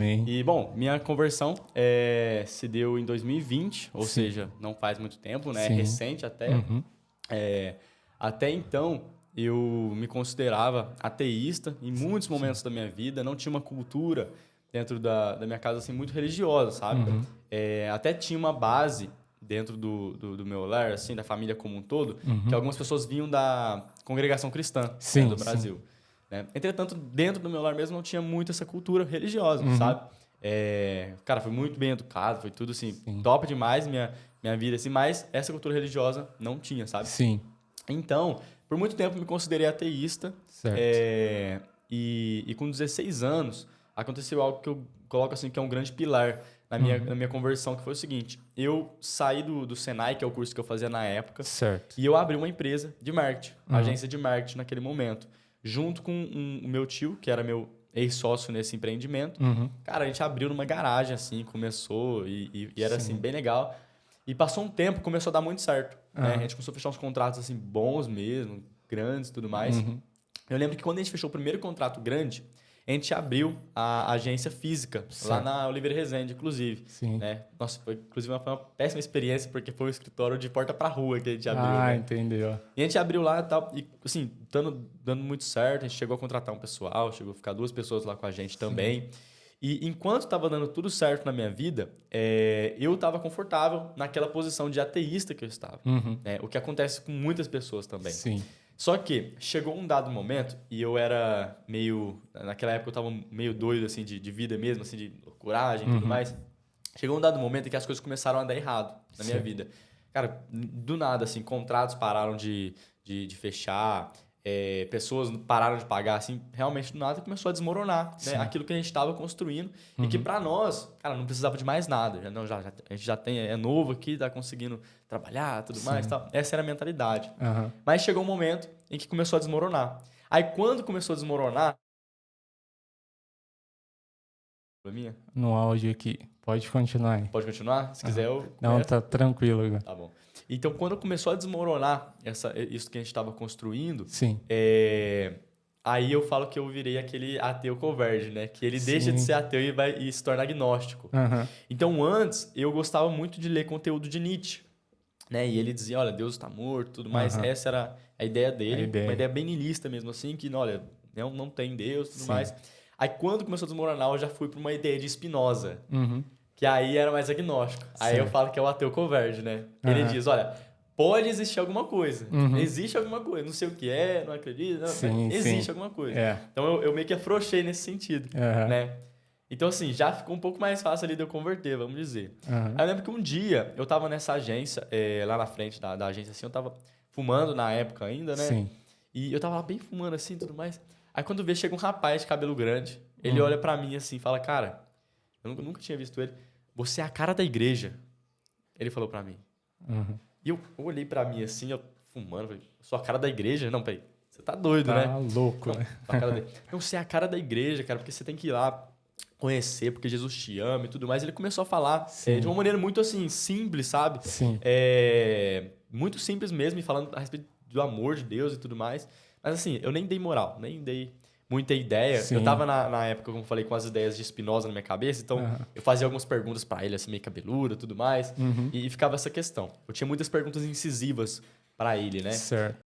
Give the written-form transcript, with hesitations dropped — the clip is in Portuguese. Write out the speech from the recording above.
Sim. E, bom, minha conversão se deu em 2020, ou seja, não faz muito tempo, né? É Sim. recente até. Uhum. Até então, eu me considerava ateísta em muitos momentos da minha vida, não tinha uma cultura dentro da minha casa assim, muito religiosa, sabe? Uhum. Até tinha uma base dentro do meu lar, assim, da família como um todo, que Uhum. algumas pessoas vinham da congregação cristã, né, Sim, do sim. Brasil. Né? Entretanto, dentro do meu lar mesmo não tinha muito essa cultura religiosa, Uhum. sabe? Cara, fui muito bem educado, foi tudo assim, Sim. top demais minha vida, assim, mas essa cultura religiosa não tinha, sabe? Sim. Então, por muito tempo me considerei ateísta. Certo. E com 16 anos, aconteceu algo que eu coloco assim, que é um grande pilar na minha conversão, que foi o seguinte. Eu saí do Senai, que é o curso que eu fazia na época, Certo. e eu abri uma empresa de marketing, Uhum. agência de marketing naquele momento. Junto com o meu tio, que era meu ex-sócio nesse empreendimento. Uhum. Cara, a gente abriu numa garagem, assim, começou e era, assim, Sim. bem legal. E passou um tempo, começou a dar muito certo, né? A Aham. gente começou a fechar uns contratos, assim, bons mesmo, grandes e tudo mais. Uhum. Eu lembro que quando a gente fechou o primeiro contrato grande, a gente abriu a agência física, lá Certo. na Oliveira Resende, inclusive. Sim. Né? Nossa, inclusive foi uma péssima experiência, porque foi um escritório de porta para rua que a gente abriu, Ah, né? entendeu. E a gente abriu lá e tal, e assim, dando muito certo, a gente chegou a contratar um pessoal, chegou a ficar 2 pessoas lá com a gente Sim. também. E enquanto estava dando tudo certo na minha vida, eu estava confortável naquela posição de ateísta que eu estava. Uhum. Né? O que acontece com muitas pessoas também. Sim. Só que chegou um dado momento e eu era meio. Naquela época eu estava meio doido assim, de vida mesmo, assim, de coragem e tudo Uhum. mais. Chegou um dado momento em que as coisas começaram a dar errado na minha Certo. vida. Cara, do nada, assim, contratos pararam de fechar, pessoas pararam de pagar, assim, realmente do nada começou a desmoronar, né? Sim. Aquilo que a gente estava construindo e que Uhum. para nós, cara, não precisava de mais nada. A gente já tem, é novo aqui, tá conseguindo trabalhar, tudo mais, Sim. tal. Essa era a mentalidade. Aham. Mas chegou um momento em que começou a desmoronar. Aí quando começou a desmoronar, minha, No áudio aqui. Pode continuar aí. pode continuar? Se quiser Aham. eu Não, começo. tá tranquilo agora. Tá bom. Então, quando começou a desmoronar isso que a gente estava construindo, Sim. aí eu falo que eu virei aquele ateu converge, né? Que ele deixa de Sim. ser ateu e se torna agnóstico. Aham. Então, antes, eu gostava muito de ler conteúdo de Nietzsche, né? E ele dizia, olha, Deus está morto, tudo mais. Aham. Essa era a ideia A dele, uma ideia. ideia bem niilista mesmo, assim, que, olha, não tem Deus, tudo Sim. mais. Aí, quando começou a desmoronar, eu já fui para uma ideia de Spinoza, Uhum. que aí era mais agnóstico. Aí eu Certo. falo que é o ateu converge, né? Ele Aham. diz, olha, pode existir alguma coisa. Uhum. Existe alguma coisa. Não sei o que é, não acredito, não, mas Sim, sim. existe alguma coisa. É. Então eu meio que afrouxei nesse sentido, Aham. né? Então assim, já ficou um pouco mais fácil ali de eu converter, vamos dizer. Aham. Aí eu lembro que um dia eu tava nessa agência, lá na frente da agência assim, eu tava fumando na época ainda, né? Sim. E eu tava lá bem fumando assim e tudo mais. Aí quando vê, chega um rapaz de cabelo grande, ele Uhum. olha pra mim assim e fala, cara, eu nunca tinha visto ele. Você é a cara da igreja. Ele falou pra mim. Uhum. E eu olhei pra mim assim, eu fumando, falei, sou a cara da igreja? Não, peraí, você tá doido, Tá né? louco, Não, né? sou a cara da... não, você é a cara da igreja, cara, porque você tem que ir lá conhecer, porque Jesus te ama e tudo mais. Ele começou a falar de Sim. uma maneira muito assim, simples, sabe? Sim. Muito simples mesmo, e falando a respeito do amor de Deus e tudo mais. Mas assim, eu nem dei moral, nem dei muita ideia. Eu Sim. tava na época, como eu falei, com as ideias de Spinoza na minha cabeça, então Aham. eu fazia algumas perguntas pra ele, assim, meio cabeluda e tudo mais, Uhum. e ficava essa questão. Eu tinha muitas perguntas incisivas pra ele, né? Certo.